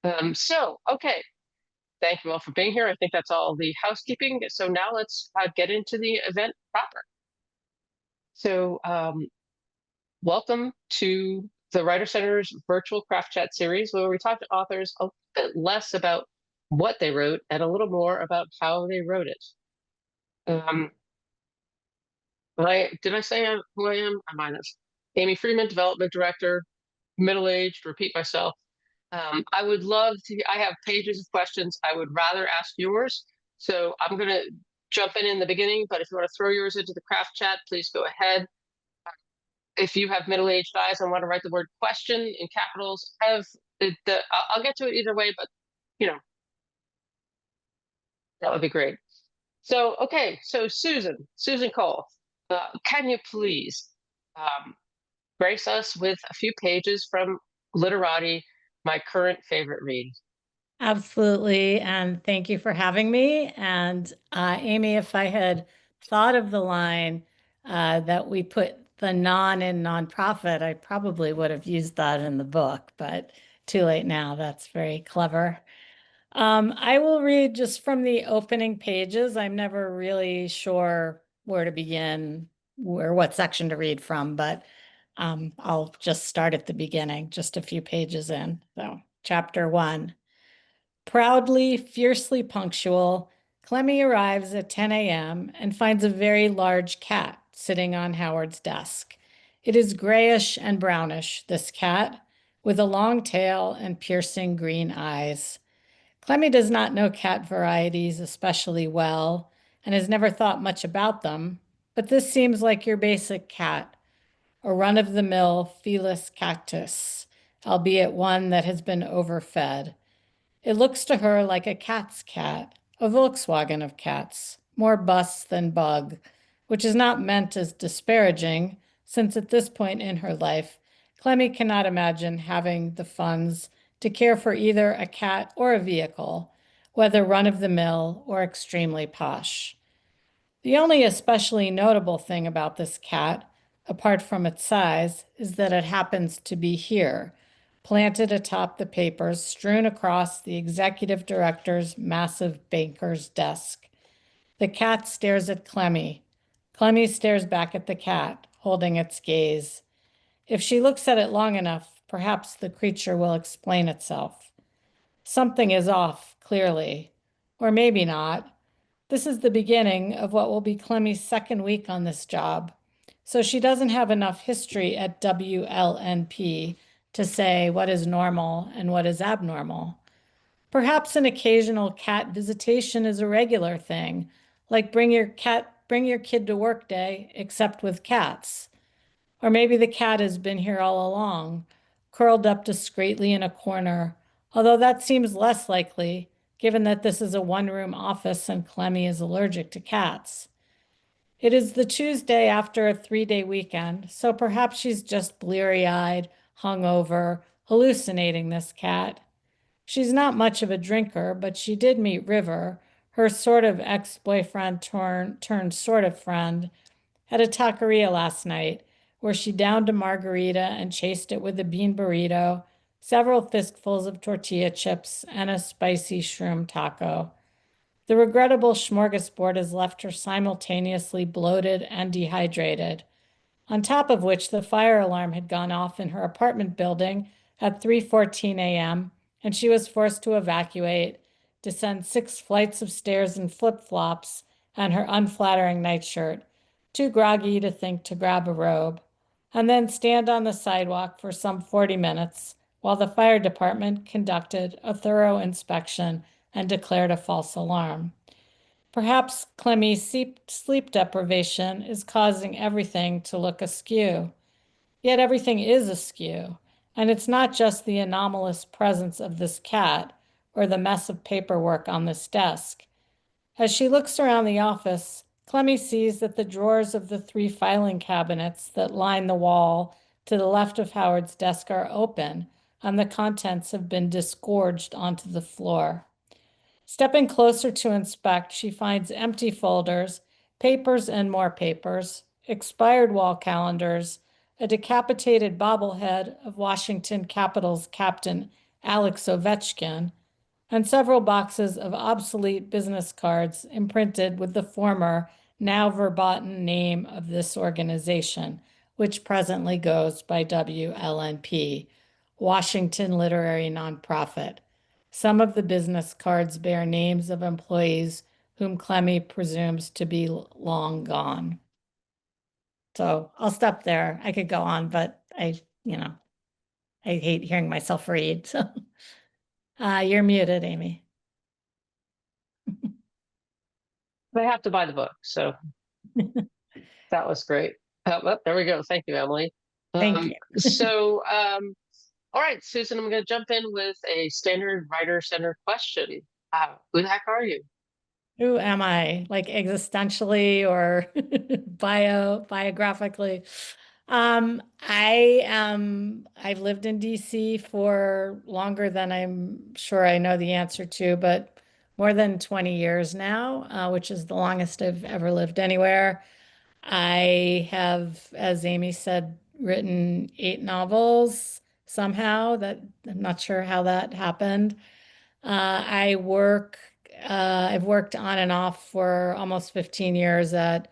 Okay, thank you all for being here. I think that's all the housekeeping. So now let's get into the event proper. So, welcome to the Writer Center's virtual craft chat series, where we talk to authors a bit less about what they wrote and a little more about how they wrote it. Um, did I say who I am? I might have. Amy Freeman, development director, middle-aged, repeat myself. I would love to, I have pages of questions. I would rather ask yours. So I'm going to jump in the beginning, but if you want to throw yours into the craft chat, please go ahead. If you have middle-aged eyes and want to write the word question in capitals, I'll get to it either way, but you know, that would be great. So, okay. So Susan Coll, can you please um, grace us with a few pages from Literati, my current favorite read? Absolutely. And thank you for having me. And Amy, if I had thought of the line that we put the non in nonprofit, I probably would have used that in the book, but too late now. That's very clever. I will read just from the opening pages. I'm never really sure where to begin or what section to read from, but I'll just start at the beginning, just a few pages in. So, chapter 1. Proudly, fiercely punctual, Clemi arrives at 10 a.m. and finds a very large cat sitting on Howard's desk. It is grayish and brownish, this cat, with a long tail and piercing green eyes. Clemi does not know cat varieties especially well and has never thought much about them, but this seems like your basic cat, a run-of-the-mill Felis cactus, albeit one that has been overfed. It looks to her like a cat's cat, a Volkswagen of cats, more bus than bug, which is not meant as disparaging, since at this point in her life, Clemi cannot imagine having the funds to care for either a cat or a vehicle, whether run of the mill or extremely posh. The only especially notable thing about this cat, apart from its size, is that it happens to be here, planted atop the papers strewn across the executive director's massive banker's desk. The cat stares at Clemi. Clemi stares back at the cat, holding its gaze. If she looks at it long enough, perhaps the creature will explain itself. Something is off, clearly. Or maybe not. This is the beginning of what will be Clemi's second week on this job. So she doesn't have enough history at WLNP to say what is normal and what is abnormal. Perhaps an occasional cat visitation is a regular thing, like bring your kid to work day, except with cats. Or maybe the cat has been here all along, curled up discreetly in a corner, although that seems less likely, given that this is a one-room office and Clemi is allergic to cats. It is the Tuesday after a 3-day weekend, so perhaps she's just bleary-eyed, hungover, hallucinating this cat. She's not much of a drinker, but she did meet River, her sort of ex-boyfriend turned sort of friend, at a taqueria last night, where she downed a margarita and chased it with a bean burrito, several fistfuls of tortilla chips, and a spicy shroom taco. The regrettable smorgasbord has left her simultaneously bloated and dehydrated, on top of which the fire alarm had gone off in her apartment building at 3:14 a.m., and she was forced to evacuate, descend 6 flights of stairs in flip-flops and her unflattering nightshirt, too groggy to think to grab a robe, and then stand on the sidewalk for some 40 minutes while the fire department conducted a thorough inspection and declared a false alarm. Perhaps Clemi's sleep deprivation is causing everything to look askew. Yet everything is askew, and it's not just the anomalous presence of this cat or the mess of paperwork on this desk. As she looks around the office, Clemi sees that the drawers of the 3 filing cabinets that line the wall to the left of Howard's desk are open, and the contents have been disgorged onto the floor. Stepping closer to inspect, she finds empty folders, papers and more papers, expired wall calendars, a decapitated bobblehead of Washington Capitals captain Alex Ovechkin, and several boxes of obsolete business cards imprinted with the former, now verboten name of this organization, which presently goes by WLNP, Washington Literary Nonprofit. Some of the business cards bear names of employees whom Clemi presumes to be long gone. So I'll stop there. I could go on, but I hate hearing myself read. So you're muted, Amy. They have to buy the book. So that was great. Well, there we go. Thank you, Emily. Thank you. All right, Susan, I'm going to jump in with a standard writer-centered question. Who the heck are you? Who am I? Like existentially or biographically? I've lived in DC for longer than I'm sure I know the answer to, but more than 20 years now, which is the longest I've ever lived anywhere. I have, as Amy said, written 8 novels somehow that I'm not sure how that happened. I work, I've worked on and off for almost 15 years at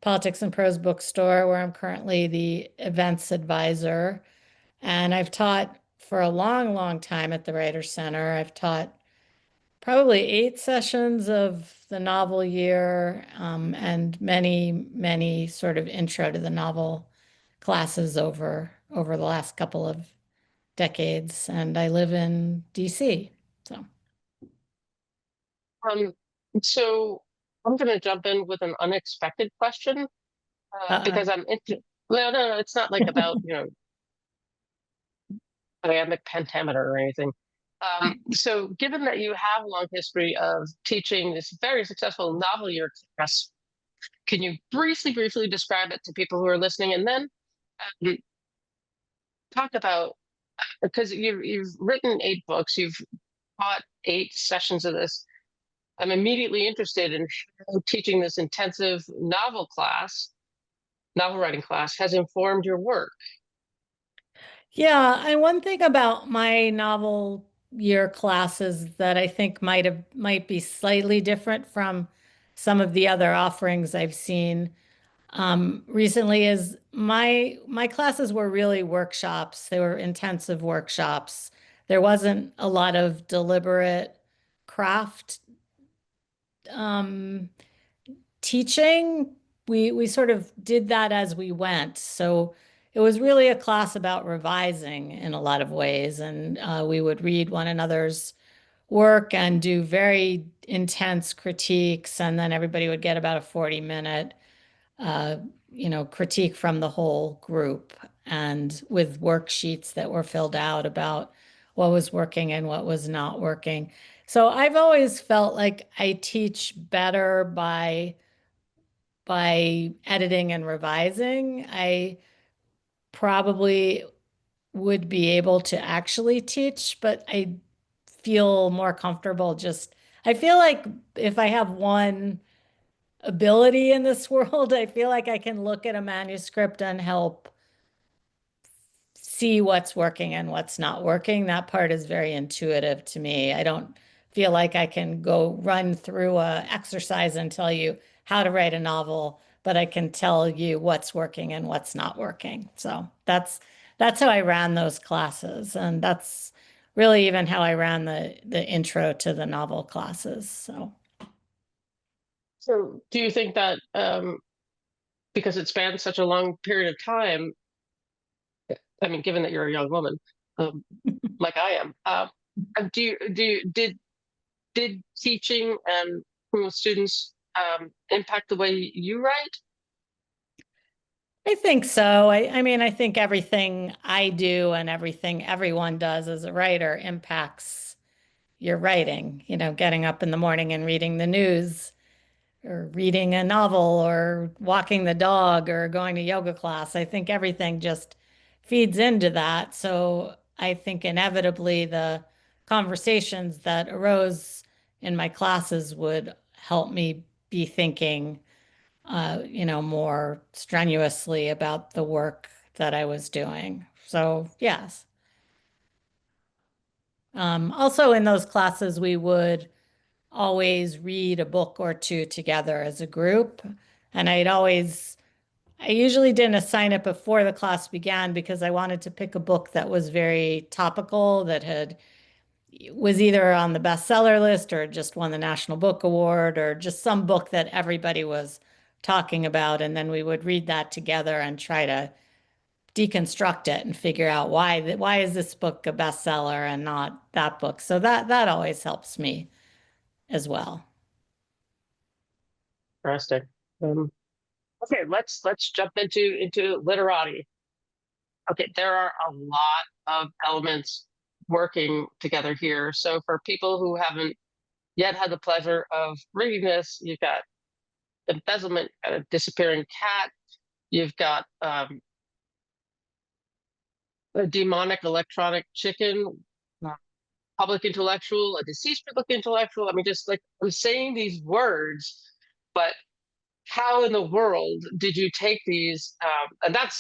Politics and Prose Bookstore, where I'm currently the events advisor. And I've taught for a long, long time at the Writers Center. I've taught probably 8 sessions of the novel year, and many, many sort of intro to the novel classes over the last couple of decades. And I live in DC. So, Um, so I'm going to jump in with an unexpected question uh-oh. because I'm into. Well, no, it's not like about iambic pentameter or anything. So, given that you have a long history of teaching this very successful novel year class, can you briefly describe it to people who are listening, and then um, talk about because you've written 8 books, you've taught 8 sessions of this. I'm immediately interested in how teaching this intensive novel writing class, has informed your work. Yeah, and one thing about my novel year classes that I think might be slightly different from some of the other offerings I've seen recently is my classes were really workshops. They were intensive workshops. There wasn't a lot of deliberate craft um, teaching. We sort of did that as we went. So it was really a class about revising in a lot of ways, and we would read one another's work and do very intense critiques, and then everybody would get about a 40-minute uh, critique from the whole group and with worksheets that were filled out about what was working and what was not working. So I've always felt like I teach better by editing and revising. I probably would be able to actually teach, but I feel more comfortable I feel like if I have one ability in this world, I feel like I can look at a manuscript and help see what's working and what's not working. That part is very intuitive to me. I don't feel like I can go run through a exercise and tell you how to write a novel, but I can tell you what's working and what's not working. So that's how I ran those classes, and that's really even how I ran the intro to the novel classes. So So, do you think that because it spans such a long period of time, I mean, given that you're a young woman, um, like I am, did teaching and with students impact the way you write? I think so. I mean, I think everything I do and everything everyone does as a writer impacts your writing. You know, getting up in the morning and reading the news, or reading a novel, or walking the dog, or going to yoga class. I think everything just feeds into that. So I think inevitably the conversations that arose in my classes would help me be thinking more strenuously about the work that I was doing. So, yes. Also, in those classes, we would always read a book or two together as a group. And I usually didn't assign it before the class began because I wanted to pick a book that was very topical, was either on the bestseller list or just won the National Book Award or just some book that everybody was talking about. And then we would read that together and try to deconstruct it and figure out why is this book a bestseller and not that book. So that always helps me as well. Interesting. Um, okay, let's jump into literati. Okay, there are a lot of elements working together here. So for people who haven't yet had the pleasure of reading this, you've got embezzlement, a disappearing cat, you've got a demonic electronic chicken, uh, public intellectual, a deceased public intellectual. I mean, just like I'm saying these words, but how in the world did you take these? And that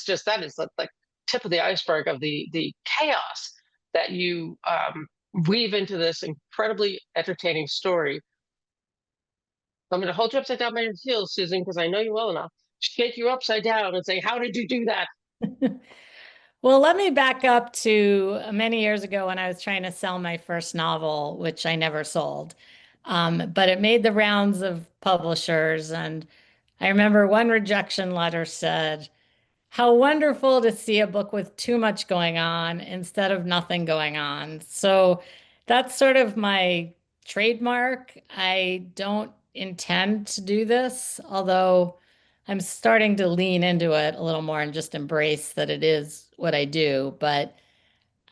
is like tip of the iceberg of the chaos that you weave into this incredibly entertaining story. I'm going to hold you upside down by your heels, Susan, because I know you well enough. Shake you upside down and say, "How did you do that?" Well, let me back up to many years ago when I was trying to sell my first novel, which I never sold. But it made the rounds of publishers. And I remember one rejection letter said, how wonderful to see a book with too much going on instead of nothing going on. So that's sort of my trademark. I don't intend to do this, although I'm starting to lean into it a little more and just embrace that it is what I do. But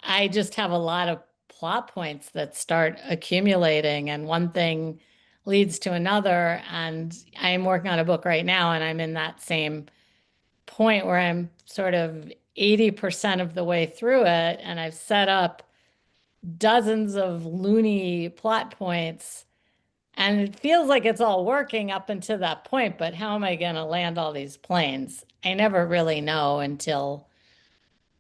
I just have a lot of plot points that start accumulating, and one thing leads to another. And I'm working on a book right now, and I'm in that same point where I'm sort of 80% of the way through it, and I've set up dozens of loony plot points, and it feels like it's all working up until that point, but how am I going to land all these planes? I never really know until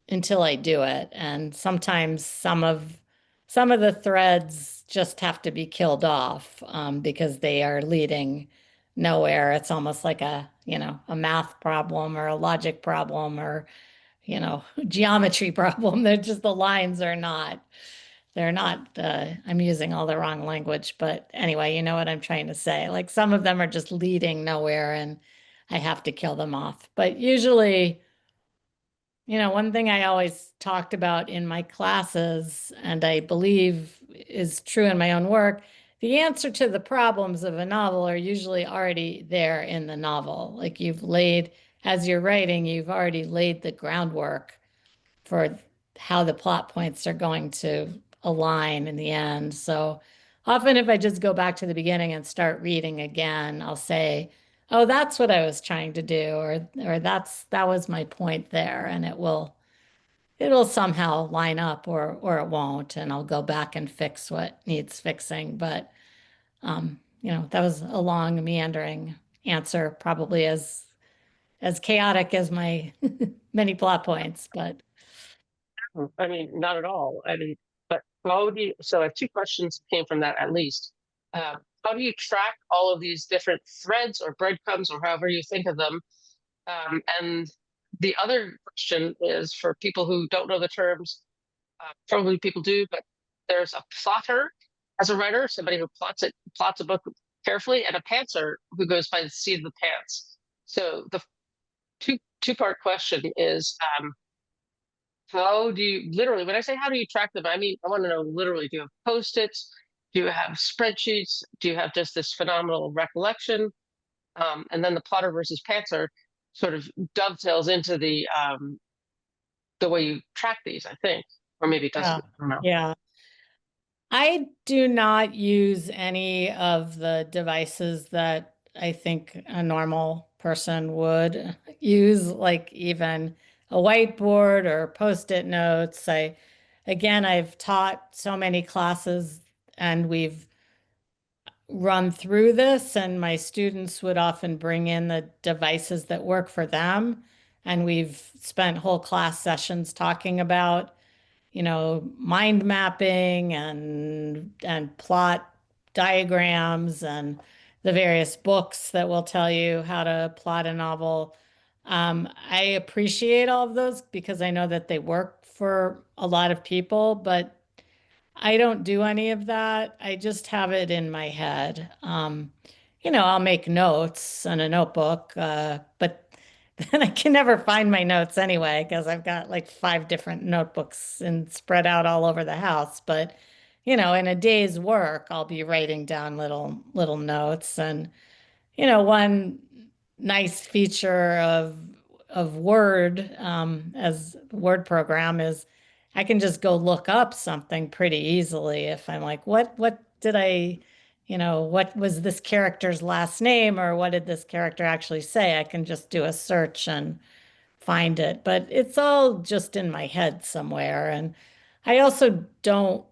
I do it. And sometimes some of the threads just have to be killed off because they are leading nowhere. It's almost like a math problem or a logic problem or, geometry problem. They're just the lines are not, they're not, I'm using all the wrong language, but anyway, you know what I'm trying to say. Like some of them are just leading nowhere and I have to kill them off. But usually, one thing I always talked about in my classes, and I believe is true in my own work, the answer to the problems of a novel are usually already there in the novel. Like as you're writing, you've already laid the groundwork for how the plot points are going to align in the end. So often, if I just go back to the beginning and start reading again, I'll say, "Oh, that's what I was trying to do," or that was my point there, and it'll somehow line up, or it won't, and I'll go back and fix what needs fixing. But that was a long, meandering answer, probably as chaotic as my many plot points, but. I mean, not at all. I mean, but how do you? So I have two questions came from that at least. How do you track all of these different threads or breadcrumbs or however you think of them? And the other question is for people who don't know the terms, probably people do, but there's a plotter as a writer, somebody who plots a book carefully, and a pantser who goes by the seat of the pants. So the two-part question is how do you literally, when I say how do you track them, I mean, I want to know literally, do you have post-its? Do you have spreadsheets? Do you have just this phenomenal recollection? And then the plotter versus pantser sort of dovetails into the way you track these, I think, or maybe it Yeah. doesn't. I don't know. Yeah. I do not use any of the devices that I think a normal person would use, like even a whiteboard or post-it notes. I've taught so many classes and we've run through this, and my students would often bring in the devices that work for them. And we've spent whole class sessions talking about mind mapping and plot diagrams and the various books that will tell you how to plot a novel. I appreciate all of those because I know that they work for a lot of people, but I don't do any of that. I just have it in my head. I'll make notes on a notebook, but then I can never find my notes anyway because I've got like five different notebooks and spread out all over the house. But, in a day's work, I'll be writing down little notes. And one nice feature of Word as Word program is I can just go look up something pretty easily if I'm like, what did what was this character's last name or what did this character actually say? I can just do a search and find it, but it's all just in my head somewhere. And I also don't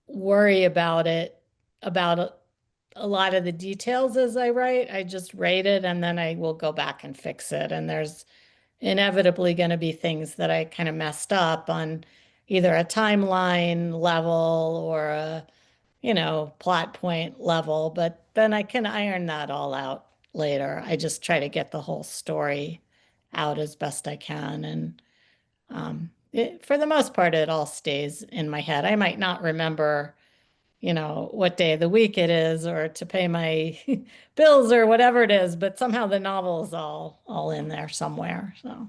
worry about a lot of the details as I write. I just write it and then I will go back and fix it. And there's inevitably going to be things that I kind of messed up on either a timeline level or a, plot point level, but then I can iron that all out later. I just try to get the whole story out as best I can. And for the most part, it all stays in my head. I might not remember what day of the week it is or to pay my bills or whatever it is, but somehow the novel is all in there somewhere. So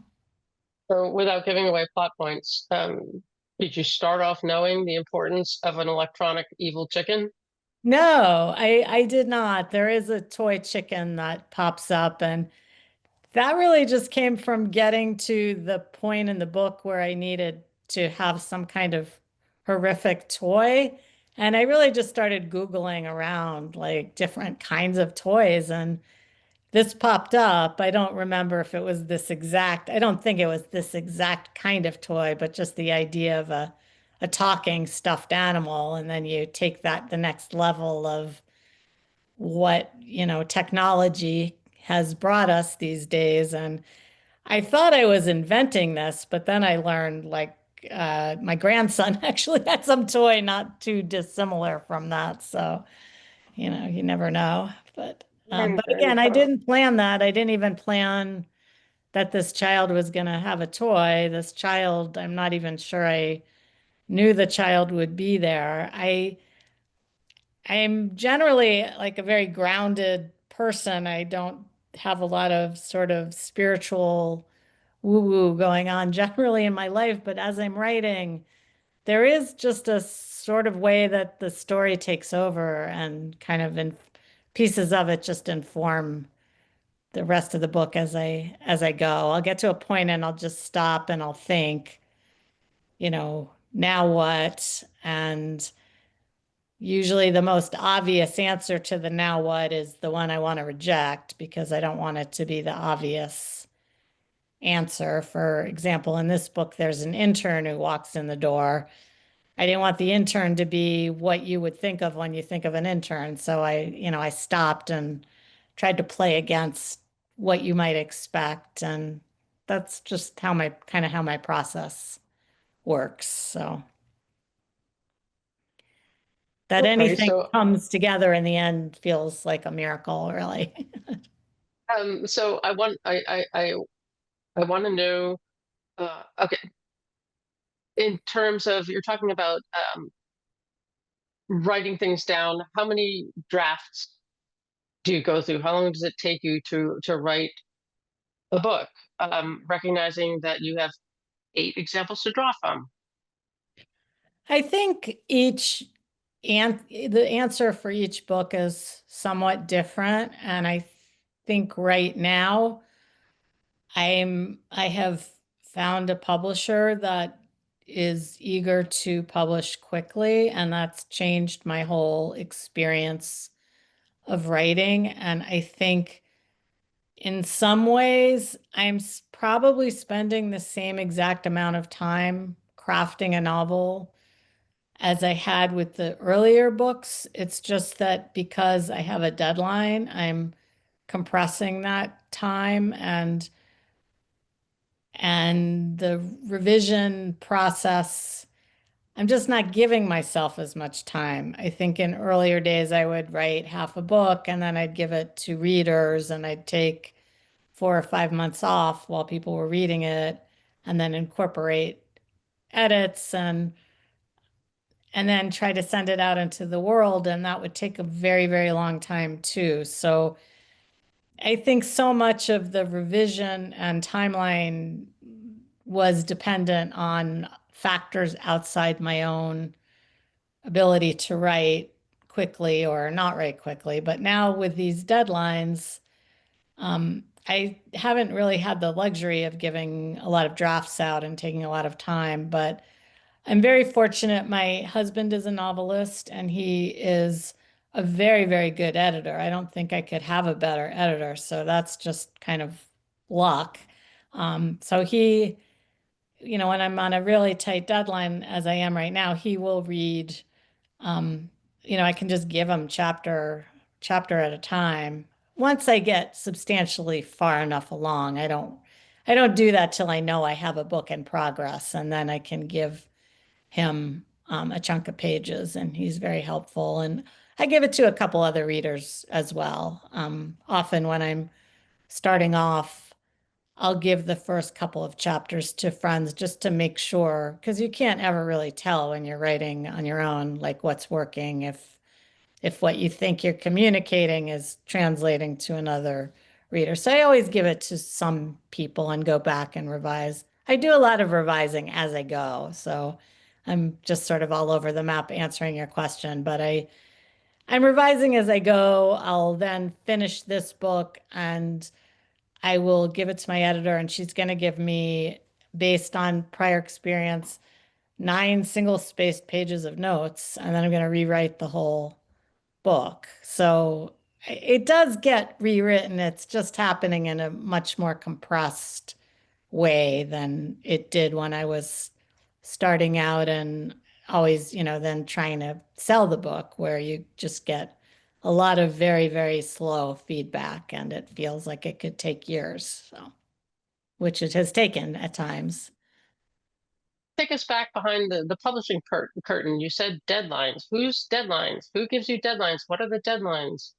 So without giving away plot points, did you start off knowing the importance of an electronic evil chicken? no, I did not. There is a toy chicken that pops up, and that really just came from getting to the point in the book where I needed to have some kind of horrific toy. And I really just started Googling around like different kinds of toys, and this popped up. I don't remember if it was I don't think it was this exact kind of toy, but just the idea of a talking stuffed animal. And then you take that the next level of what, technology has brought us these days. And I thought I was inventing this, but then I learned like my grandson actually had some toy not too dissimilar from that. So, you never know. And But again, I didn't plan that. I didn't even plan that this child was going to have a toy. This child, I'm not even sure I knew the child would be there. I'm generally like a very grounded person. I don't have a lot of sort of spiritual woo-woo going on generally in my life, but as I'm writing, there is just a sort of way that the story takes over and kind of in pieces of it just inform the rest of the book as I go. I'll get to a point and I'll just stop and I'll think, now what? And usually the most obvious answer to the now what is the one I want to reject because I don't want it to be the obvious answer. For example, in this book, there's an intern who walks in the door. I didn't want the intern to be what you would think of when you think of an intern. So I stopped and tried to play against what you might expect. And that's just how my process works. So that okay, anything so comes together in the end feels like a miracle, really. so I want to know, okay, in terms of you're talking about writing things down, how many drafts do you go through? How long does it take you to write a book? Recognizing that you have 8 examples to draw from. I think the answer for each book is somewhat different. And I think right now I have found a publisher that is eager to publish quickly, and that's changed my whole experience of writing. And I think in some ways, probably spending the same exact amount of time crafting a novel as I had with the earlier books. It's just that because I have a deadline, I'm compressing that time and the revision process. I'm just not giving myself as much time. I think in earlier days I would write half a book and then I'd give it to readers and I'd take 4 or 5 months off while people were reading it and then incorporate edits and then try to send it out into the world, and that would take a very, very long time too. So I think so much of the revision and timeline was dependent on factors outside my own ability to write quickly or not write quickly. But now with these deadlines, I haven't really had the luxury of giving a lot of drafts out and taking a lot of time, but I'm very fortunate. My husband is a novelist and he is a very, very good editor. I don't think I could have a better editor. So that's just kind of luck. So he, when I'm on a really tight deadline, as I am right now, he will read, um, I can just give him chapter at a time. Once I get substantially far enough along, I don't do that till I know I have a book in progress, and then I can give him a chunk of pages, and he's very helpful. And I give it to a couple other readers as well. Often when I'm starting off, I'll give the first couple of chapters to friends just to make sure, because you can't ever really tell when you're writing on your own, like what's working, if what you think you're communicating is translating to another reader. So I always give it to some people and go back and revise. I do a lot of revising as I go. So I'm just sort of all over the map answering your question, but I'm revising as I go. I'll then finish this book and I will give it to my editor, and she's going to give me, based on prior experience, 9 single-spaced pages of notes, and then I'm going to rewrite the whole book. So it does get rewritten. It's just happening in a much more compressed way than it did when I was starting out and always, then trying to sell the book, where you just get a lot of very, very slow feedback and it feels like it could take years. So, which it has taken at times. Take us back behind the publishing curtain. You said deadlines. Whose deadlines? Who gives you deadlines? What are the deadlines?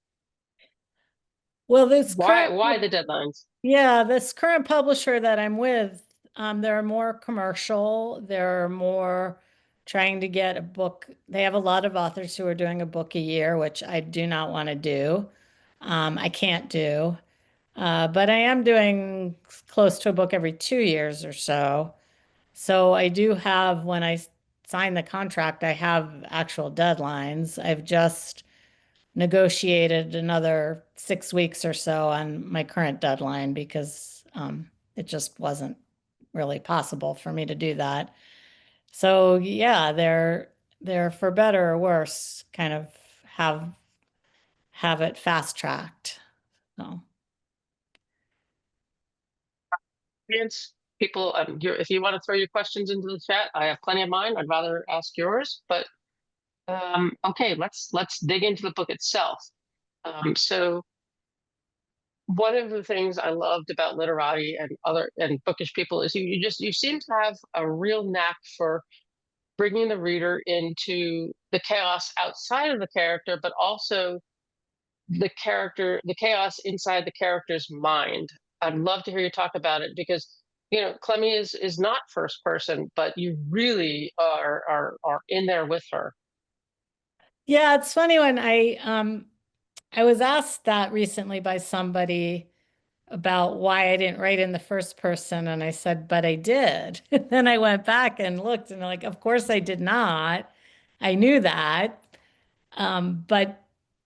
Well, this Why current why the deadlines? Yeah, this current publisher that I'm with, they're more commercial. They're more trying to get a book. They have a lot of authors who are doing a book a year, which I do not want to do. I can't do. But I am doing close to a book every 2 years or so. So I do have, when I sign the contract, I have actual deadlines. I've just negotiated another 6 weeks or so on my current deadline because it just wasn't really possible for me to do that. So yeah, they're for better or worse, kind of have it fast tracked. So Audience, people, if you want to throw your questions into the chat, I have plenty of mine. I'd rather ask yours, but okay, let's dig into the book itself. So one of the things I loved about literati and other and bookish people is you seem to have a real knack for bringing the reader into the chaos outside of the character, but also the chaos inside the character's mind. I'd love to hear you talk about it because Clemi is not first person, but you really are in there with her. yeah, it's funny when I was asked that recently by somebody about why I didn't write in the first person. And I said, but I did. Then I went back and looked and like, of course I did not. I knew that. But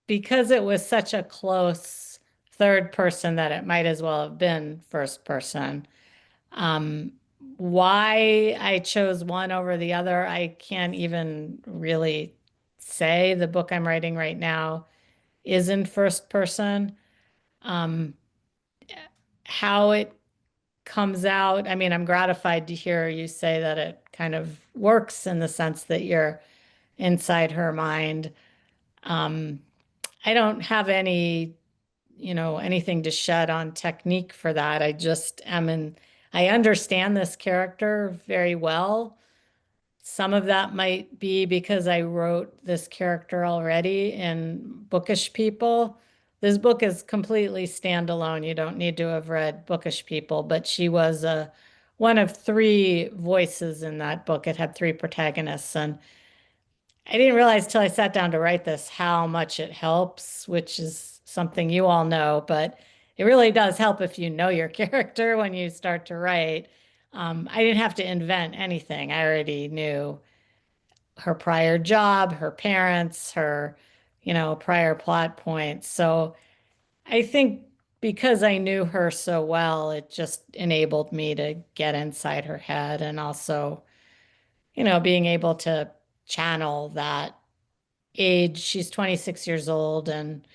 because it was such a close third person that it might as well have been first person. Um, why I chose one over the other, I can't even really say. The book I'm writing right now is in first person. Um, how it comes out. I mean, I'm gratified to hear you say that it kind of works in the sense that you're inside her mind. Um, I don't have anything to shed on technique for that. I just am I understand this character very well. some of that might be because I wrote this character already in Bookish People. This book is completely standalone. You don't need to have read Bookish People, but she was one of three voices in that book. It had three protagonists, and I didn't realize till I sat down to write this how much it helps, which is something you all know, but it really does help if you know your character when you start to write. I didn't have to invent anything. I already knew her prior job, her parents, her, prior plot points. So I think because I knew her so well, it just enabled me to get inside her head and also, being able to channel that age. She's 26 years old, and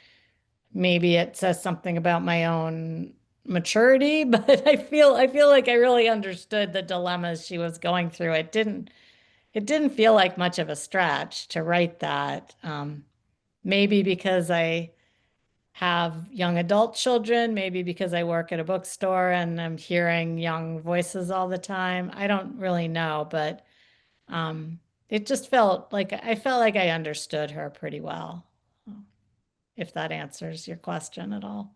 maybe it says something about my own maturity, but I feel like I really understood the dilemmas she was going through. It didn't feel like much of a stretch to write that. Maybe because I have young adult children, maybe because I work at a bookstore and I'm hearing young voices all the time. I don't really know, but um, it just felt like I understood her pretty well, if that answers your question at all.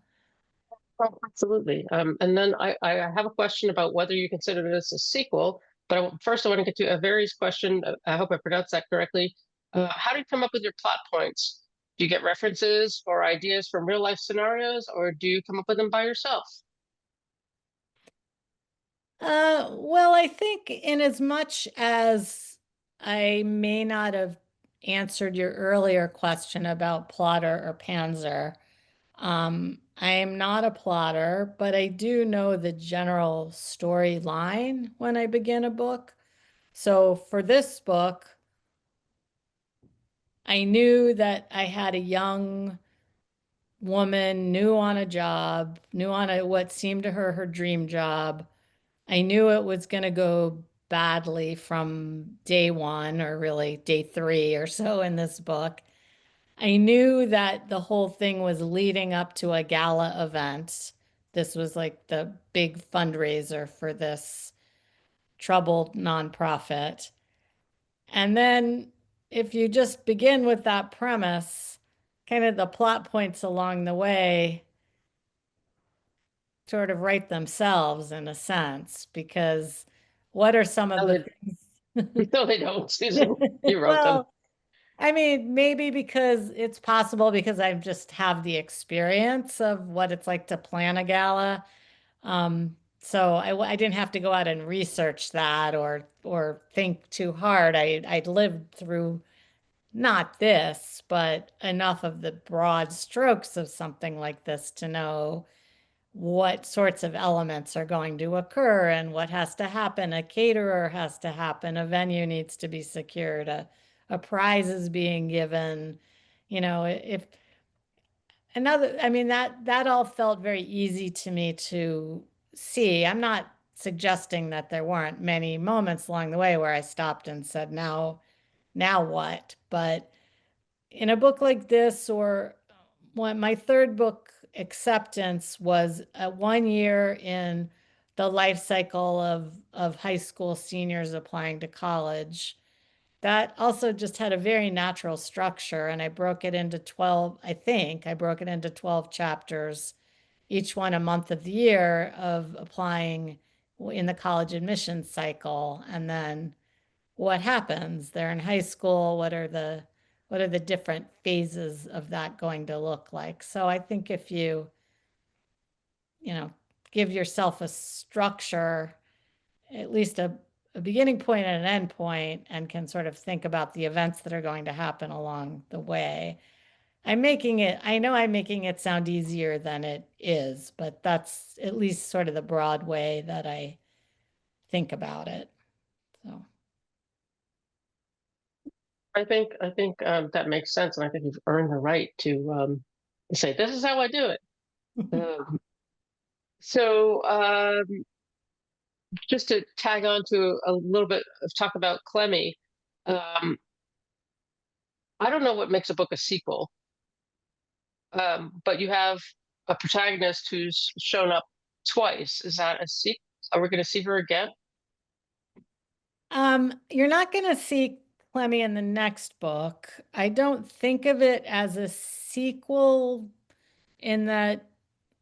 Oh, absolutely. And then I have a question about whether you consider this a sequel. But first, I want to get to a Avery's question. I hope I pronounced that correctly. How do you come up with your plot points? Do you get references or ideas from real life scenarios, or do you come up with them by yourself? Well, I think in as much as I may not have answered your earlier question about plotter or panzer, I am not a plotter, but I do know the general storyline when I begin a book. So for this book, I knew that I had a young woman, new on a job, new on what seemed to her dream job. I knew it was going to go badly from day one, or really day three or so in this book. I knew that the whole thing was leading up to a gala event. This was like the big fundraiser for this troubled nonprofit. And then if you just begin with that premise, kind of the plot points along the way sort of write themselves in a sense, because what are some of No, the they, things? no, they don't, Susan. You wrote them. Well, I mean, maybe because it's possible because I just have the experience of what it's like to plan a gala. So I didn't have to go out and research that or think too hard. I'd lived through not this, but enough of the broad strokes of something like this to know what sorts of elements are going to occur and what has to happen. A caterer has to happen, a venue needs to be secured, a prize is being given. If another, I mean, that all felt very easy to me to see. I'm not suggesting that there weren't many moments along the way where I stopped and said, now what? But in a book like this, or my third book, Acceptance, was 1 year in the life cycle of high school seniors applying to college. That also just had a very natural structure, and I broke it into 12, I think I broke it into 12 chapters, each one a month of the year of applying in the college admissions cycle. And then what happens? They're in high school. What are the different phases of that going to look like? So I think if you know, give yourself a structure, at least a beginning point and an end point, and can sort of think about the events that are going to happen along the way. I know I'm making it sound easier than it is, but that's at least sort of the broad way that I think about it. So. I think that makes sense, and I think you've earned the right to say this is how I do it. Um, so just to tag on to a little bit of talk about Clemi, um, I don't know what makes a book a sequel, but you have a protagonist who's shown up twice. Is that a sequel? Are we going to see her again? You're not going to see Clemi in the next book. I don't think of it as a sequel in that,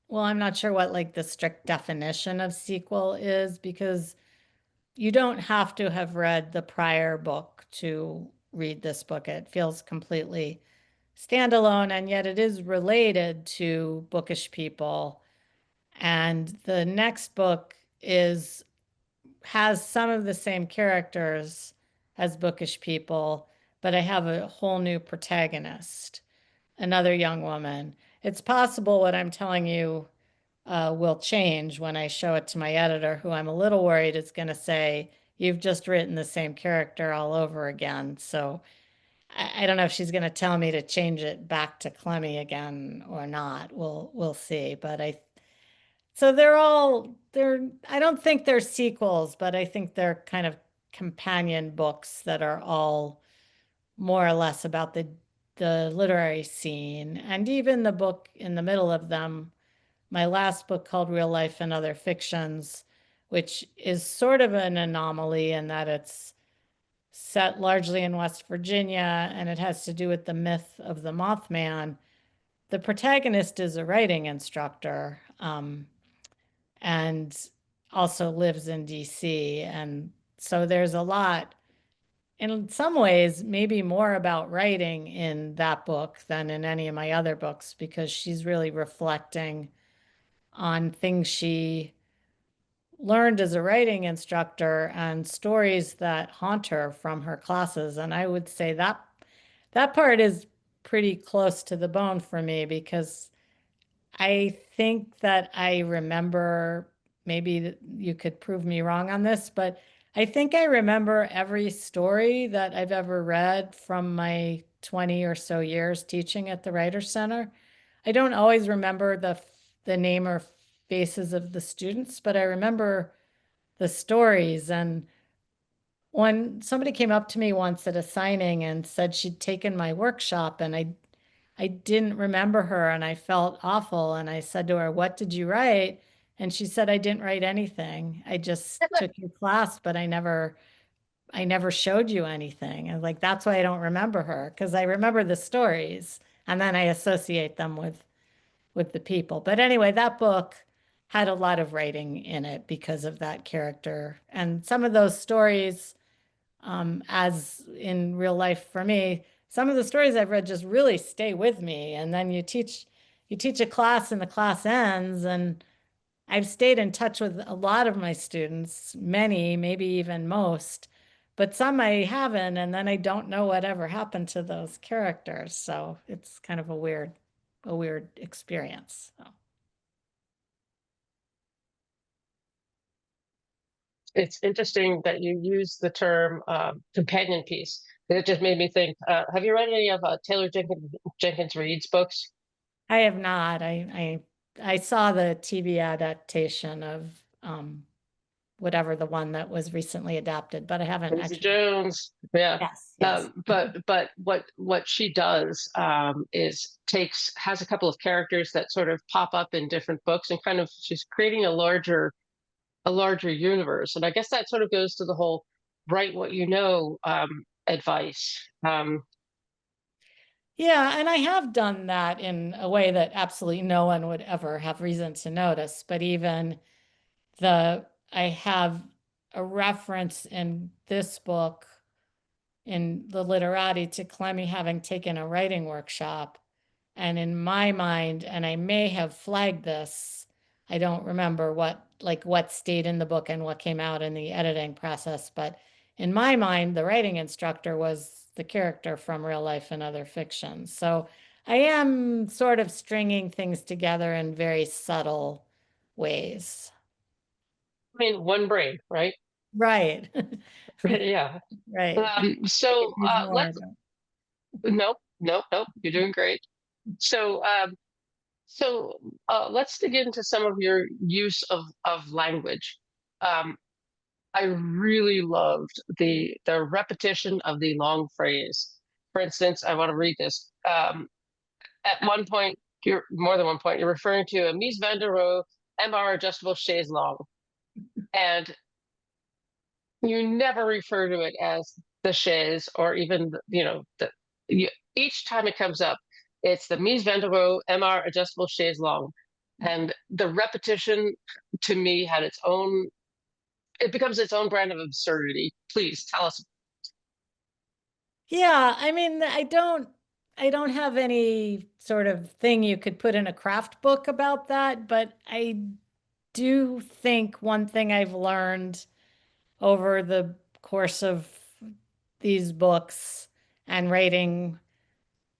well, I'm not sure what like the strict definition of sequel is because you don't have to have read the prior book to read this book. It feels completely standalone, and yet it is related to bookish people. And the next book is has some of the same characters as bookish people, but I have a whole new protagonist, another young woman. It's possible what I'm telling you will change when I show it to my editor, who I'm a little worried is going to say, "You've just written the same character all over again." So I don't know if she's going to tell me to change it back to Clemi again or not. We'll see. But so they're I don't think they're sequels, but I think they're kind of companion books that are all more or less about the literary scene. And even the book in the middle of them, my last book called Real Life and Other Fictions, which is sort of an anomaly in that it's set largely in West Virginia and it has to do with the myth of the Mothman. The protagonist is a writing instructor. And also lives in DC. And so there's a lot, in some ways, maybe more about writing in that book than in any of my other books, because she's really reflecting on things she learned as a writing instructor and stories that haunt her from her classes. And I would say that that part is pretty close to the bone for me because I think that I remember, maybe you could prove me wrong on this, but I think I remember every story that I've ever read from my 20 or so years teaching at the Writers Center. I don't always remember the name or faces of the students, but I remember the stories. And when somebody came up to me once at a signing and said she'd taken my workshop, and I didn't remember her and I felt awful. And I said to her, "What did you write?" And she said, "I didn't write anything. I just took your class, but I never showed you anything." And like, that's why I don't remember her, because I remember the stories and then I associate them with the people. But anyway, that book had a lot of writing in it because of that character. And some of those stories, as in real life for me, some of the stories I've read just really stay with me. And then you teach a class and the class ends. And I've stayed in touch with a lot of my students, many, maybe even most, but some I haven't. And then I don't know whatever happened to those characters. So it's kind of a weird experience. So. It's interesting that you use the term companion piece. It just made me think. Have you read any of Taylor Jenkins Reid's books? I have not. I saw the TV adaptation of whatever the one that was recently adapted, but I haven't Daisy actually. Jones, yeah. Yes, yes. But what she does is has a couple of characters that sort of pop up in different books, and kind of she's creating a larger universe. And I guess that sort of goes to the whole write what you know advice. Yeah, and I have done that in a way that absolutely no one would ever have reason to notice. But even I have a reference in this book in the Literati to Clemi having taken a writing workshop. And in my mind, and I may have flagged this, I don't remember what stayed in the book and what came out in the editing process, but in my mind, the writing instructor was the character from Real Life and Other Fiction. So I am sort of stringing things together in very subtle ways. I mean, one brain, right? Right. Yeah. Right. I could So use more, let's nope, nope, nope. You're doing great. So let's dig into some of your use of language. Um, I really loved the repetition of the long phrase. For instance, I want to read this. At one point, you're more than one point, you're referring to a Mies van der Rohe MR adjustable chaise longue. And You never refer to it as the chaise or even, you, each time it comes up, it's the Mise Vendero MR adjustable chaise longue. And the repetition to me had its own, it becomes its own brand of absurdity. Please tell us. Yeah, I mean, I don't have any sort of thing you could put in a craft book about that, but I do think one thing I've learned over the course of these books and writing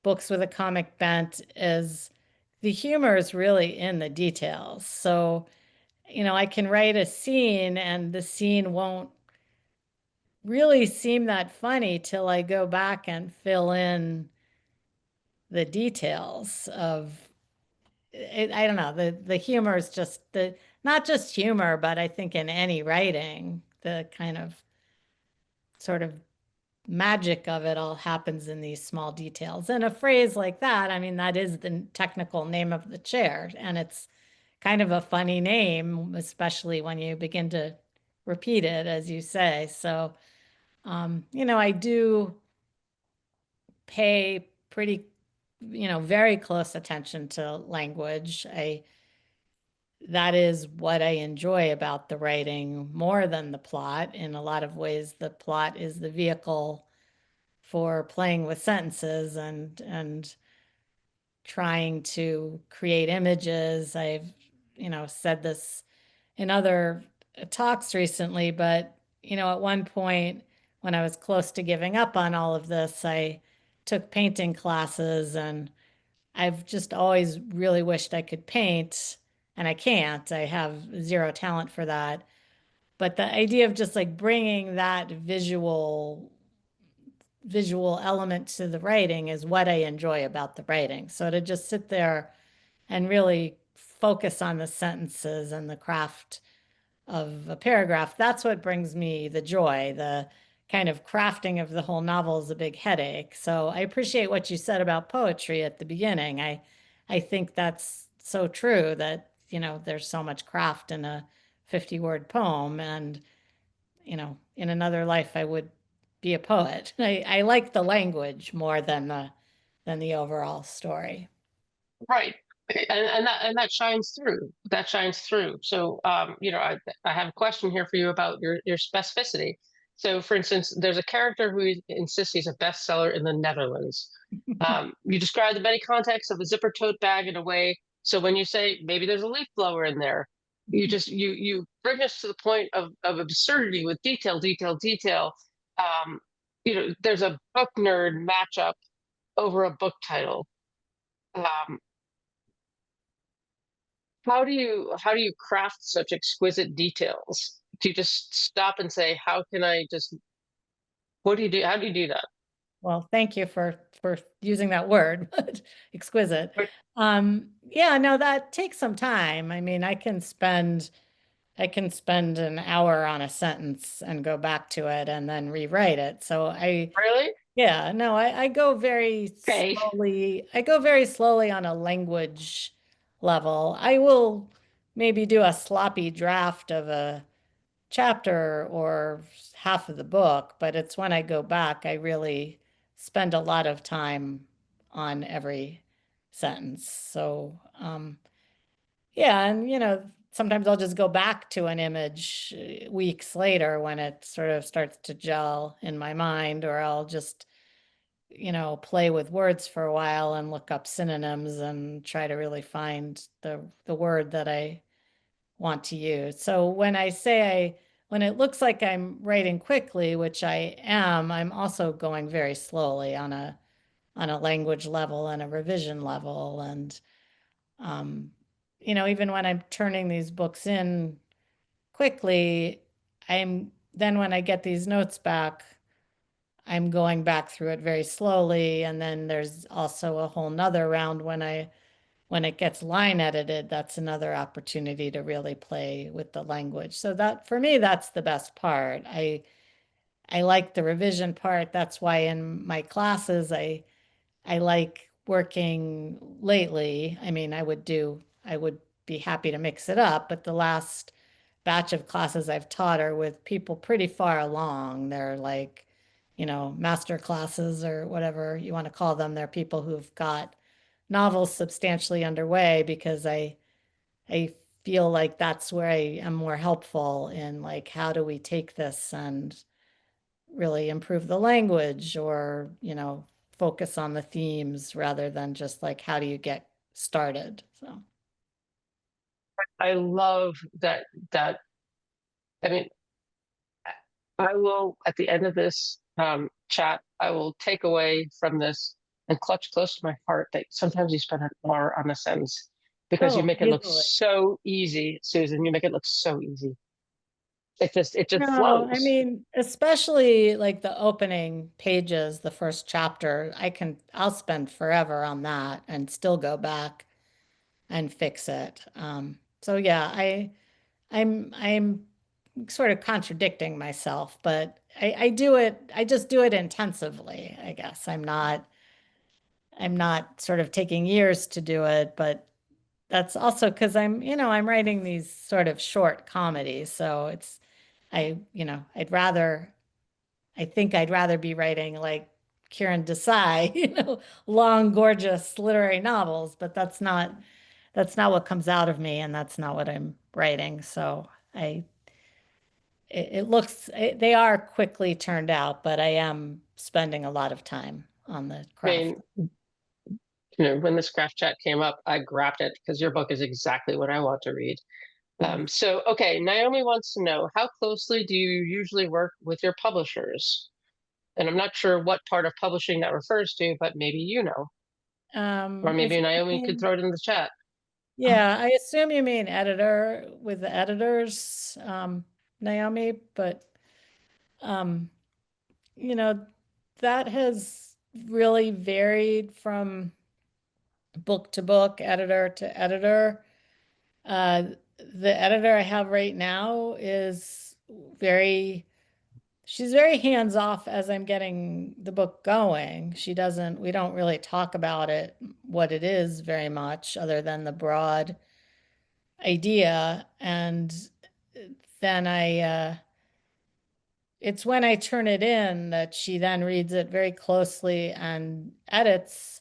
books with a comic bent is the humor is really in the details. So, I can write a scene and the scene won't really seem that funny till I go back and fill in the details of it. I don't know. The humor is just the not just humor, but I think in any writing, the kind of sort of magic of it all happens in these small details. And a phrase like that, I mean, that is the technical name of the chair. And it's kind of a funny name, especially when you begin to repeat it, as you say. So, I do pay pretty, very close attention to language. That is what I enjoy about the writing more than the plot. In a lot of ways, the plot is the vehicle for playing with sentences and trying to create images. I've, said this in other talks recently, but at one point when I was close to giving up on all of this, I took painting classes and I've just always really wished I could paint and I can't. I have zero talent for that. But the idea of just like bringing that visual element to the writing is what I enjoy about the writing. So to just sit there and really focus on the sentences and the craft of a paragraph, that's what brings me the joy. The kind of crafting of the whole novel is a big headache. So I appreciate what you said about poetry at the beginning. I think that's so true that, there's so much craft in a 50-word poem and in another life I would be a poet. I like the language more than the overall story. Right. And that shines through. That shines through. So, I have a question here for you about your specificity. So, for instance, there's a character who insists he's a bestseller in the Netherlands. You describe the many contexts of a zipper tote bag in a way. So when you say maybe there's a leaf blower in there, you bring us to the point of absurdity with detail, detail, detail. There's a book nerd matchup over a book title. Um, how do you craft such exquisite details? Do you just stop and say, how can I just what do you do? How do you do that? Well, thank you for using that word, but exquisite. But Yeah, no, that takes some time. I mean, I can spend an hour on a sentence and go back to it and then rewrite it. So really? yeah, no, I go very Okay. slowly. I go very slowly on a language level. I will maybe do a sloppy draft of a chapter or half of the book, but it's when I go back, I really spend a lot of time on every sentence. So, yeah, and sometimes I'll just go back to an image weeks later when it sort of starts to gel in my mind, or I'll just, play with words for a while and look up synonyms and try to really find the word that I want to use. So when it looks like I'm writing quickly, which I am, I'm also going very slowly on a language level and a revision level. And um, even when I'm turning these books in quickly, then when I get these notes back, I'm going back through it very slowly. And then there's also a whole nother round when it gets line edited, that's another opportunity to really play with the language. So that for me, that's the best part. I like the revision part. That's why in my classes I like working lately. I mean, I would be happy to mix it up, but the last batch of classes I've taught are with people pretty far along. They're like, master classes or whatever you want to call them. They're people who've got novels substantially underway because I feel like that's where I am more helpful in like how do we take this and really improve the language or, focus on the themes rather than just like how do you get started. So I love that. I mean, I will, at the end of this chat, I will take away from this and clutch close to my heart that sometimes you spend an hour on a sentence because you oh, make it look easily. so easy, Susan. You make it look so easy. It just No, I flows. mean, especially like the opening pages, the first chapter, I'll spend forever on that and still go back and fix it. So yeah, I'm sort of contradicting myself, but I just do it intensively, I guess. I'm not sort of taking years to do it, but that's also because I'm writing these sort of short comedies. So I think I'd rather be writing like Kieran Desai, long, gorgeous literary novels, but that's not what comes out of me, and that's not what I'm writing. So I, they are quickly turned out, but I am spending a lot of time on the I craft. mean, when this craft chat came up, I grabbed it because your book is exactly what I want to read. So, okay, Naomi wants to know, how closely do you usually work with your publishers? And I'm not sure what part of publishing that refers to, but maybe you know, or If maybe you Naomi could mean, throw it in the chat. yeah, I assume you mean editor with the editors, Naomi, but um, you know, that has really varied from book to book, editor to editor. Uh, the editor I have right now is she's very hands off as I'm getting the book going. We don't really talk about it, what it is very much, other than the broad idea. And then it's when I turn it in that she then reads it very closely and edits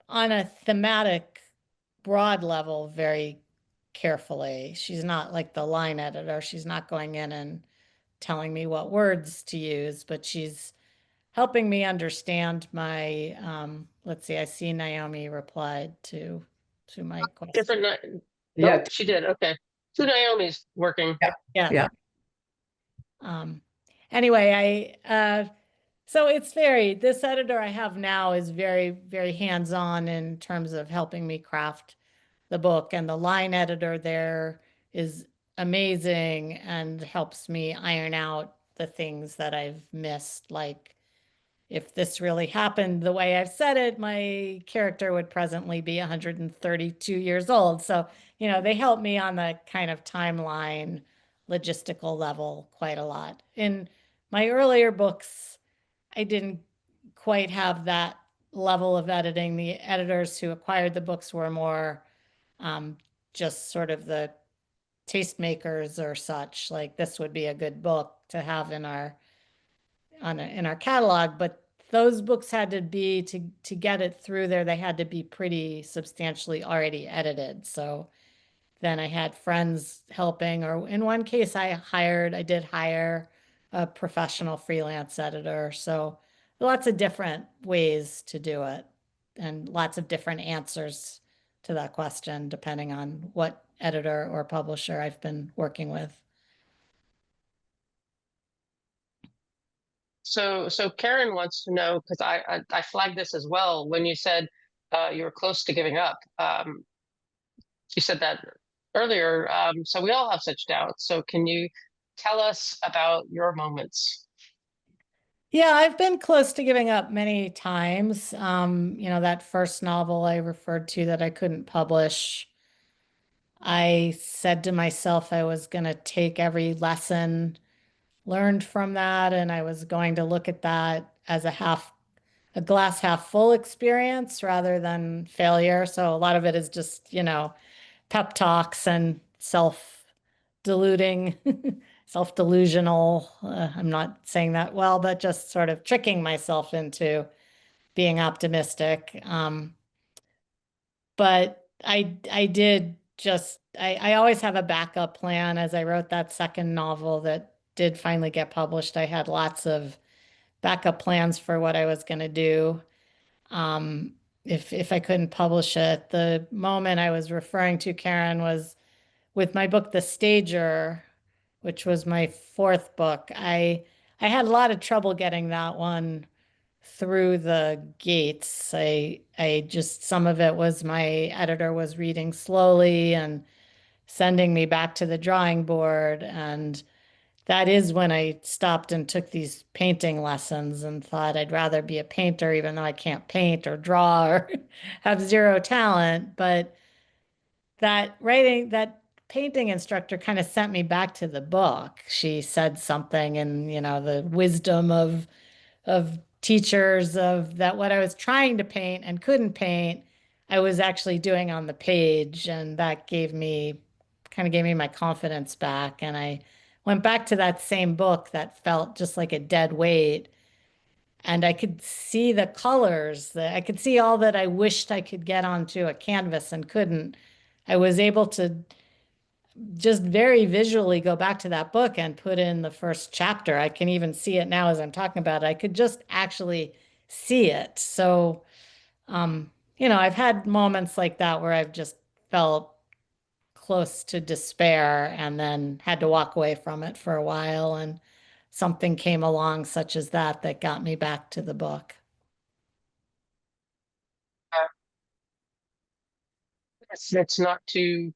on a thematic broad level very carefully. She's not like the line editor. She's not going in and telling me what words to use, but she's helping me understand my let's see, I see Naomi replied to my question. Different. Yeah, Oh, she did. Okay. So Naomi's working. yeah, Yes. yeah. Um anyway, so it's this editor I have now is very, very hands-on in terms of helping me craft the book, and the line editor there is amazing and helps me iron out the things that I've missed. Like, if this really happened the way I've said it, my character would presently be 132 years old. So, they help me on the kind of timeline, logistical level quite a lot. In my earlier books, I didn't quite have that level of editing. The editors who acquired the books were more um, just sort of the tastemakers or such. Like, this would be a good book to have in our catalog, but those books had to be to get it through there, they had to be pretty substantially already edited. So then I had friends helping, or in one case I did hire a professional freelance editor. So lots of different ways to do it and lots of different answers to that question, depending on what editor or publisher I've been working with. So Karen wants to know, because I flagged this as well when you said you were close to giving up. You said that earlier. So we all have such doubts. So can you tell us about your moments? Yeah, I've been close to giving up many times. That first novel I referred to that I couldn't publish, I said to myself I was going to take every lesson learned from that, and I was going to look at that as a glass half full experience rather than failure. So a lot of it is just, pep talks and self self-deluding, self-delusional. I'm not saying that well, but just sort of tricking myself into being optimistic. But I did just I always have a backup plan. As I wrote that second novel that did finally get published, I had lots of backup plans for what I was going to do. Um, if I couldn't publish it, the moment I was referring to, Karen, was with my book, The Stager, which was my fourth book. I had a lot of trouble getting that one through the gates. I just some of it was my editor was reading slowly and sending me back to the drawing board, and that is when I stopped and took these painting lessons and thought I'd rather be a painter, even though I can't paint or draw or have zero talent. But that painting instructor kind of sent me back to the book. She said something, and the wisdom of teachers of that what I was trying to paint and couldn't paint, I was actually doing on the page, and that gave me my confidence back. And I went back to that same book that felt just like a dead weight, and I could see the colors, that I could see all that I wished I could get onto a canvas and couldn't. I was able to just very visually go back to that book and put in the first chapter. I can even see it now as I'm talking about it. I could just actually see it. So, I've had moments like that where I've just felt close to despair and then had to walk away from it for a while. And something came along, such as that got me back to the book. It's not too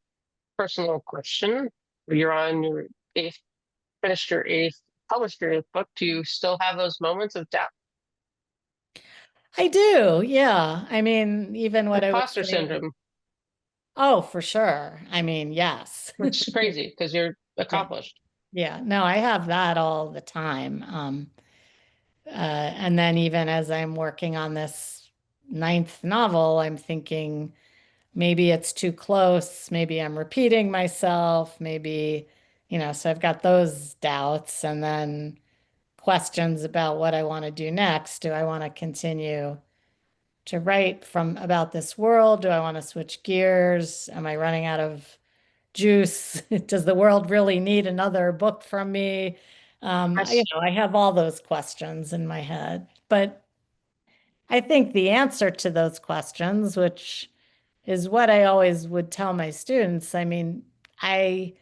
personal question. You're on your eighth, finished your eighth, published your eighth book. Do you still have those moments of doubt? I do. Yeah. I mean, even what I was Imposter saying. syndrome, Oh, for sure. I mean, yes. which is crazy because you're Yeah. accomplished. Yeah, no, I have that all the time. And then even as I'm working on this ninth novel, I'm thinking maybe it's too close. Maybe I'm repeating myself. Maybe, so I've got those doubts and then questions about what I want to do next. Do I want to continue to write from about this world? Do I want to switch gears? Am I running out of juice? Does the world really need another book from me? Yes. I have all those questions in my head, but I think the answer to those questions, which is what I always would tell my students, I mean, I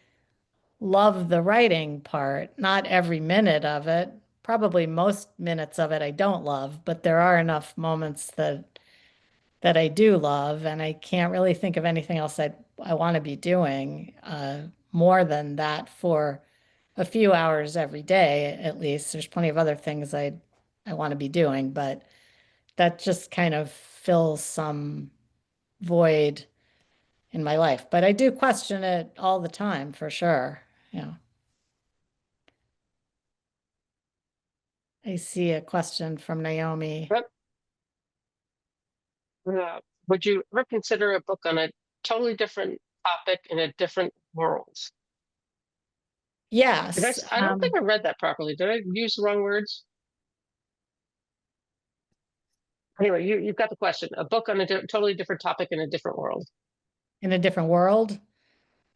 love the writing part, not every minute of it. Probably most minutes of it I don't love, but there are enough moments that I do love, and I can't really think of anything else I want to be doing more than that for a few hours every day, at least. There's plenty of other things I want to be doing, but that just kind of fills some void in my life. But I do question it all the time, for sure. Yeah. I see a question from Naomi. Yep. Would you ever consider a book on a totally different topic in a different world? Yes. I don't think I read that properly. Did I use the wrong words? Anyway, you've got the question. A book on a totally different topic in a different world. In a different world.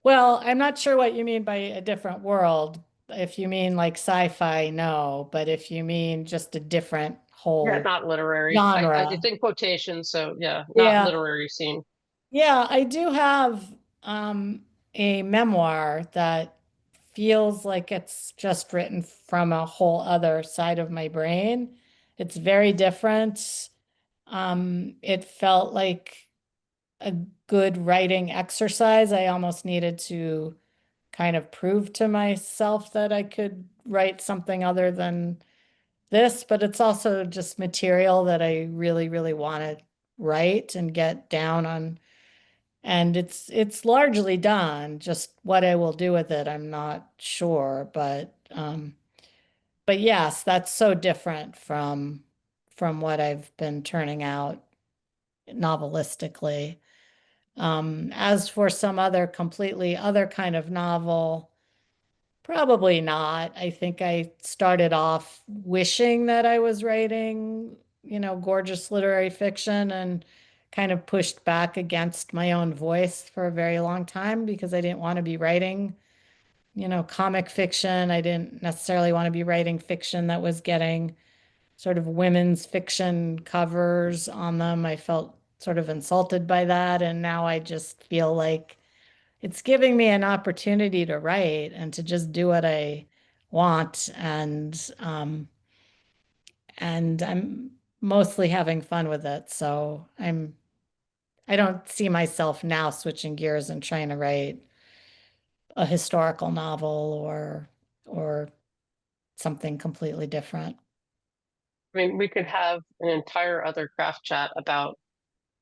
Well, I'm not sure what you mean by a different world. If you mean like sci-fi, no. But if you mean just a different Yeah, whole not literary. It's genre, in quotation, so yeah, not yeah. literary scene. Yeah, I do have a memoir that feels like it's just written from a whole other side of my brain. It's very different. It felt like a good writing exercise. I almost needed to kind of prove to myself that I could write something other than this, but it's also just material that I really, really want to write and get down on. And it's largely done. Just what I will do with it, I'm not sure. But yes, that's so different from what I've been turning out novelistically. As for some other completely other kind of novel, Probably not. I think I started off wishing that I was writing, gorgeous literary fiction and kind of pushed back against my own voice for a very long time because I didn't want to be writing, comic fiction. I didn't necessarily want to be writing fiction that was getting sort of women's fiction covers on them. I felt sort of insulted by that. And now I just feel like it's giving me an opportunity to write and to just do what I want. And I'm mostly having fun with it. So I don't see myself now switching gears and trying to write a historical novel or something completely different. I mean, we could have an entire other craft chat about,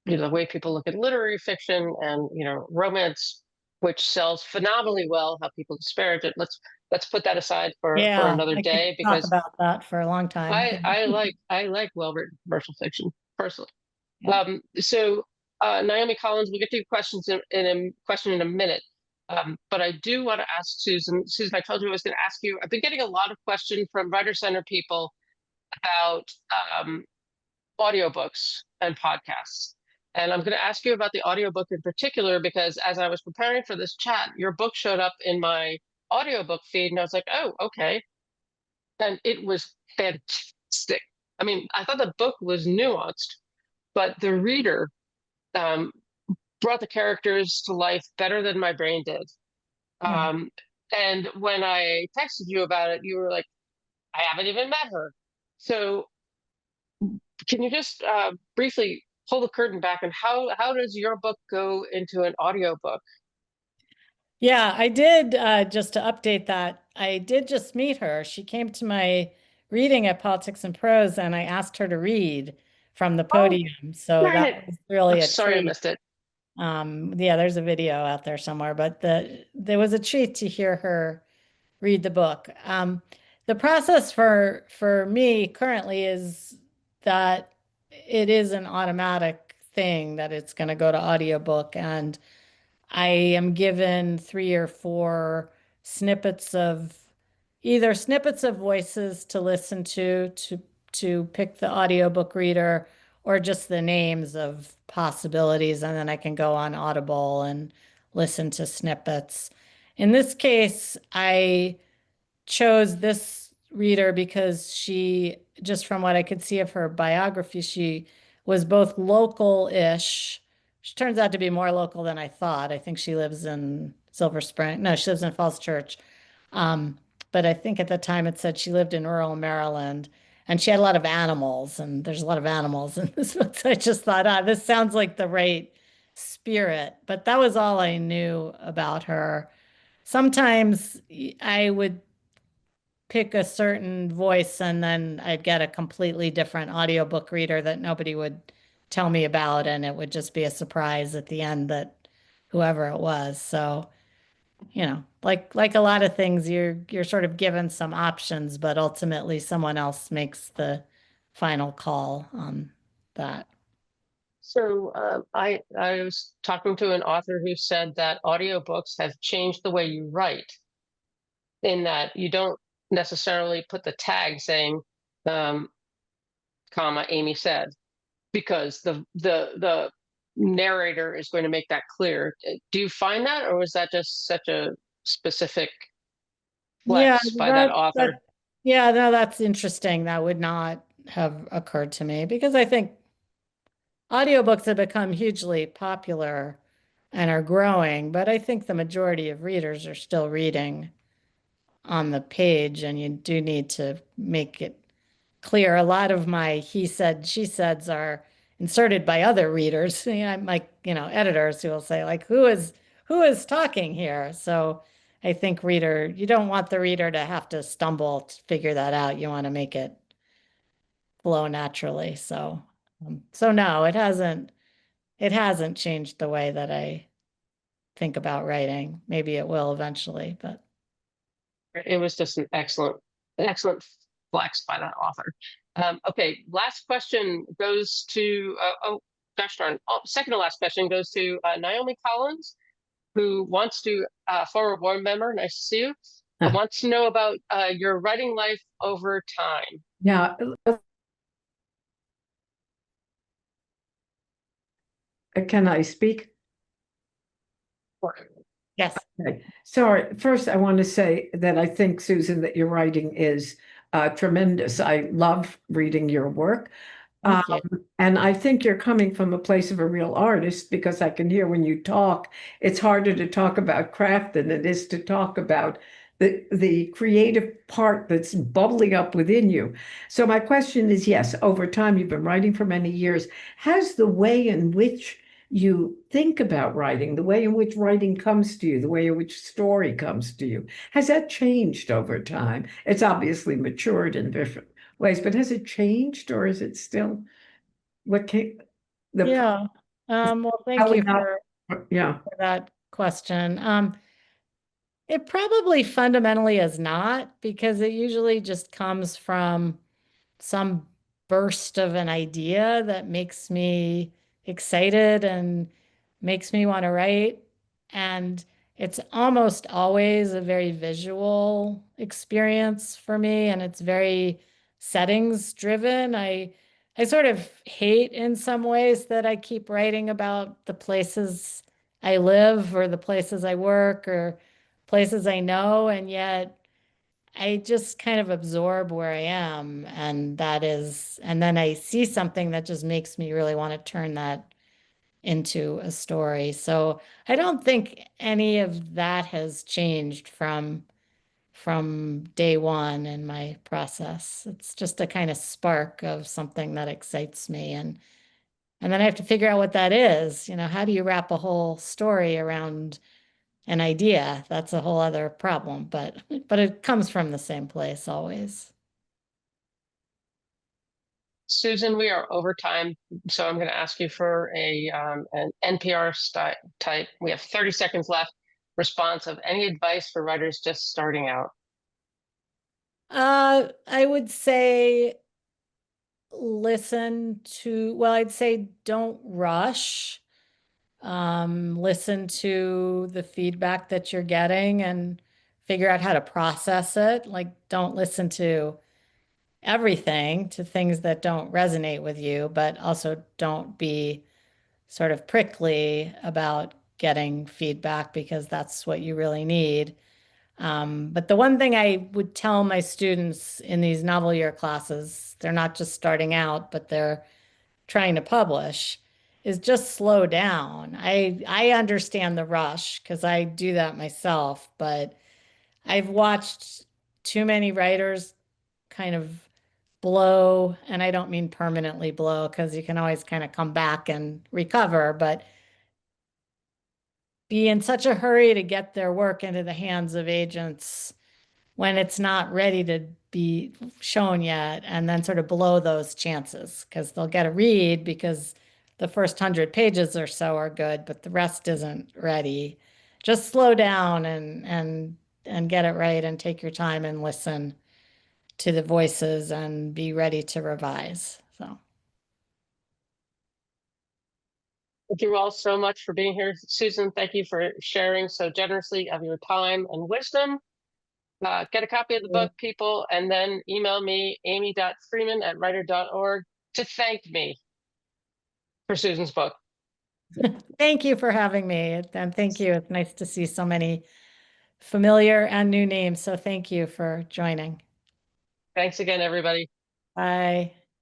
the way people look at literary fiction and, romance, which sells phenomenally well, how people disparage it. Let's put that aside for Yeah, another I could day, talk because about that for a long time. I like well-written commercial fiction personally. Yeah. So Naomi Collins, we'll get to your questions in a question in a minute. But I do want to ask Susan. Susan, I told you I was going to ask you. I've been getting a lot of questions from Writer Center people about audiobooks and podcasts. And I'm going to ask you about the audiobook in particular, because as I was preparing for this chat, your book showed up in my audiobook feed, and I was like, oh, okay. And it was fantastic. I mean, I thought the book was nuanced, but the reader um, brought the characters to life better than my brain did. Yeah. Um, and when I texted you about it, you were like, I haven't even met her. So can you just briefly pull the curtain back, and how does your book go into an audiobook? Yeah, I did, just to update that, I did just meet her. She came to my reading at Politics and Prose, and I asked her to read from the Oh, podium. So darn that it. was I'm really a sorry I treat. missed it. Yeah, there's a video out there somewhere, but there was a treat to hear her read the book. The process for me currently is that it is an automatic thing that it's going to go to audiobook, and I am given 3 or 4 snippets of either snippets of voices to listen to pick the audiobook reader, or just the names of possibilities, and then I can go on Audible and listen to snippets. In this case, I chose this reader because she, just from what I could see of her biography, she was both local-ish. She turns out to be more local than I thought. I think she lives in Silver Spring. No, she lives in Falls Church. Um, but I think at the time it said she lived in rural Maryland, and she had a lot of animals, and there's a lot of animals in this book. So I just thought, this sounds like the right spirit. But that was all I knew about her. Sometimes I would pick a certain voice and then I'd get a completely different audiobook reader that nobody would tell me about, and it would just be a surprise at the end that whoever it was. So, like a lot of things, you're sort of given some options, but ultimately someone else makes the final call on that. So I was talking to an author who said that audiobooks have changed the way you write, in that you don't necessarily put the tag saying, um, comma, Amy said, because the narrator is going to make that clear. Do you find that, or was that just such a specific Yeah, flex by that author? yeah, no, that's interesting. That would not have occurred to me because I think audiobooks have become hugely popular and are growing, but I think the majority of readers are still reading on the page, and you do need to make it clear. A lot of my he said, she saids are inserted by other readers, I'm like, editors who will say, like, who is talking here? So I think you don't want the reader to have to stumble to figure that out. You want to make it flow naturally. So no, it hasn't changed the way that I think about writing. Maybe it will eventually, but It was just an excellent flex by that author. Okay, last question goes to oh gosh darn. Oh, second to last question goes to Naomi Collins, who wants to former board member. Nice to see you. wants to know about your writing life over time. Yeah, can I speak? Yes. Okay. Sorry, first I want to say that I think, Susan, that your writing is tremendous. I love reading your work. Thank you. And I think you're coming from a place of a real artist because I can hear when you talk, it's harder to talk about craft than it is to talk about the creative part that's bubbling up within you. So my question is, yes, over time, you've been writing for many years. Has the way in which you think about writing, the way in which writing comes to you, the way in which story comes to you, has that changed over time? It's obviously matured in different ways, but has it changed or is it still what came the Yeah. Well, thank you telling out? Yeah. for that question. It probably fundamentally is not because it usually just comes from some burst of an idea that makes me excited and makes me want to write. And it's almost always a very visual experience for me, and it's very settings driven. I sort of hate in some ways that I keep writing about the places I live or the places I work or places I know, and yet I just kind of absorb where I am, and then I see something that just makes me really want to turn that into a story. So I don't think any of that has changed from day one in my process. It's just a kind of spark of something that excites me, and then I have to figure out what that is. How do you wrap a whole story around an idea? That's a whole other problem, but it comes from the same place always. Susan, we are over time, so I'm going to ask you for an NPR type. We have 30 seconds left. Response of any advice for writers just starting out. I would say I'd say don't rush. Listen to the feedback that you're getting and figure out how to process it. Like, don't listen to everything, to things that don't resonate with you, but also don't be sort of prickly about getting feedback because that's what you really need. But the one thing I would tell my students in these novel year classes, they're not just starting out, but they're trying to publish, is just slow down. I understand the rush because I do that myself, but I've watched too many writers kind of blow, and I don't mean permanently blow because you can always kind of come back and recover, but be in such a hurry to get their work into the hands of agents when it's not ready to be shown yet, and then sort of blow those chances because they'll get a read because the first 100 pages or so are good, but the rest isn't ready. Just slow down and get it right and take your time and listen to the voices and be ready to revise. So Thank you all so much for being here. Susan, thank you for sharing so generously of your time and wisdom. Get a copy of the book, people, and then email me, amy.freeman@writer.org, to thank me for Susan's book. thank you for having me, and thank you. It's nice to see so many familiar and new names. So thank you for joining. Thanks again, everybody. Bye.